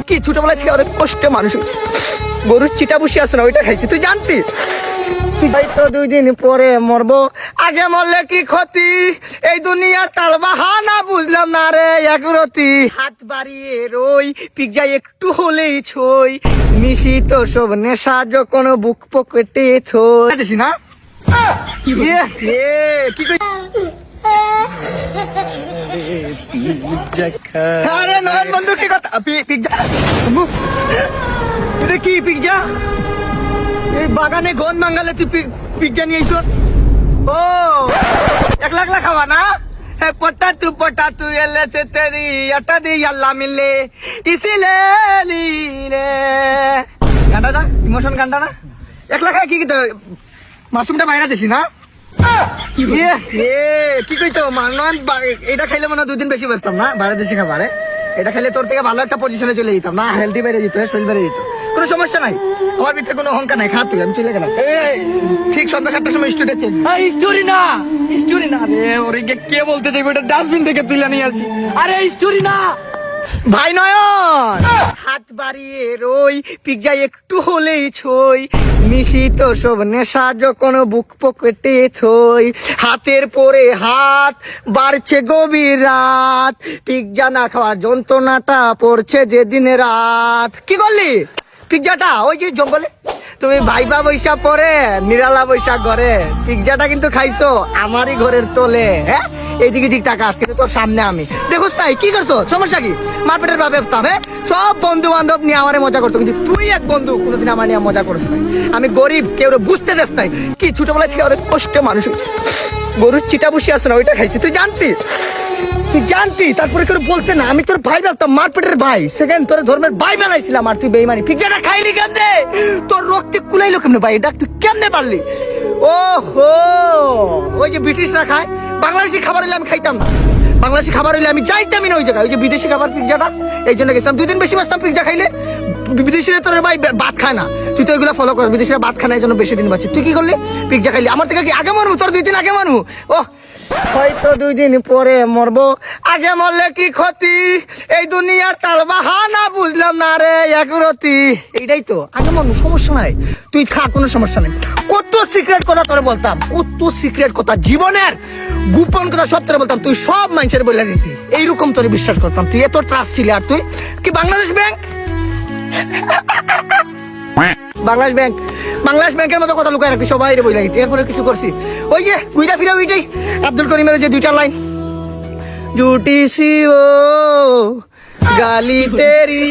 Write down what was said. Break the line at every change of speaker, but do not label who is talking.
কি ছোটবেলা থেকে অনেক কষ্টে মানুষ গরুর চিটা বসে আছে না, ওইটা খাইছি, তুই জানতি? তুই তো 2 দিন পরে মরবো, আগে মরলে কি ক্ষতি, এই দুনিয়ার তাল বাহানা বুঝলাম না রে একরতি। হাত বাড়িয়ে রই পিজ্জা একটু হলেই ছই, নিশিত সব নেশা যখন বুক পকেটে ছই দেখি না। কি কই আরে নয়ন বন্ধু কি কথা, পিজ্জা এটা কি পিজ্জা? এই বাগানে গন মাঙ্গালে তুই পিজ্জা নিয়ে আইস? ও একলা একলা খাওয়া না? পটাতু এলে তেরি আটা দি আল্লাহ মিলে ইসিলে নীলে গানটা না, ইমোশন গানটা না? একলা খাই কি মাশরুমটা বাইরে দিছি না? কি কইতো নয়ন, এটা খাইলে মনে 2 দিন বেশি বাঁচতাম না, বাইরে দেশি খাবারে এটা খাইলে তোর থেকে ভালো একটা পজিশনে চলে যেতাম না, হেলদি বেড়ে যেত, শরীর বেড়ে যেত, কোনো সমস্যা নাই, আমার ভিতরে কোনো অহংকার নাই, খা তুই, আমি চলে গেলাম। ঠিক সন্ধ্যা 7টার সময় স্টুডেন্ট
স্টোরি না রে, ওরে কে বলতে চাইবো, এটা ডাস্টবিন থেকে তুলে নিয়ে আসি। আরে স্টোরি না
ভাই নয়ন, হাত বাড়িয়ে রই পিজ্জা একটু হলেই ছই, নিশিত সব নেশা যখন বুক পকেটে ছই, হাতের পরে হাত বাড়ছে গভীর রাত, পিজ্জা না খাওয়ার যন্ত্রণাটা পড়ছে যেদিন রাত। কি করলি পিজ্জাটা? ওই যে জঙ্গলে তুমি ভাইবা বৈশা পরে নিরালা বৈশা ঘরে, পিজ্জাটা কিন্তু খাইছো আমারই ঘরের তোলে। হ্যাঁ এইদিকে দিক টাকা আজকে তোর সামনে আমি দেখোস তাই, কি করছো? সমস্যা কি? মারপেটের ভাবে সব বন্ধু বান্ধব নিয়ে আমারে মজা করতো, কিন্তু তুই এক বন্ধু কোনোদিন আমার নিয়ে মজা করিস নাই। আমি গরিব, কেউ বুঝতে দেস নাই। কি ছোটবেলা থেকে অনেক কষ্টে মানুষ গরুর চিটা বসে আছে না, ওইটা খাইছি, তুই জানতি? তারপরে কেউ বলতে না, আমি তোর ভাই ভাবতাম, মারপেটের ভাই, সেকেন্ড তোর ধর্মের ভাই বানাইছিলাম, আর তুই বেইমানি পিজ্জাটা খাইলি কেমনে? তোর রক্তে কুলাইলো কেমনে ভাই? এটা তুই কেমনে পারলি? ও হো, ওই যে ব্রিটিশরা খায়, বাংলাদেশি খাবার হইলে আমি খাইতাম না, বাংলাদেশি খাবার হইলে আমি যাইতামই না ওই জায়গায়, ওই যে বিদেশি খাবার পিজ্জাটা, এই জন্য গেছিলাম। 2 দিন বেশি বাঁচতাম পিজ্জা খাইলে। বিদেশিরা তোর ভাই ভাত খায় না, তুই তো ওইগুলো ফলো কর, বিদেশিরা ভাত খায় না, এই জন্য বেশি দিন বাঁচি। তুই কি করলি? পিজ্জা খাইলি। আমার থেকে কি আগে মরবো? তোর 2 দিন আগে মরবো? ও হয়তো 2 দিন পরে মরবো, আগে মরলে কি ক্ষতি, এই দুনিয়ার তাল বাহানা বুঝলাম না রে একরতি। এইটাই তো, আগে মরবো, সমস্যা নাই, তুই খা, কোনো সমস্যা নেই। কত সিক্রেট কথা তোরে বলতাম, কত সিক্রেট কথা, জীবনের গোপন কথা সব তোরে বলতাম, তুই সব মানুষের বলে নিতি, এইরকম তোরে বিশ্বাস করতাম, তুই এত ট্রাস্ট ছিলি। আর তুই কি বাংলাদেশ ব্যাংকের মতো কথা লুকায় রাখতি, সবাই রে বইলা দিতি, এরপরে কিছু করছি। ওই যে ঘুরা ফিরা ওইটাই আব্দুল করিমের যে 2টা লাইন, জুটি সি ও গালি তেরি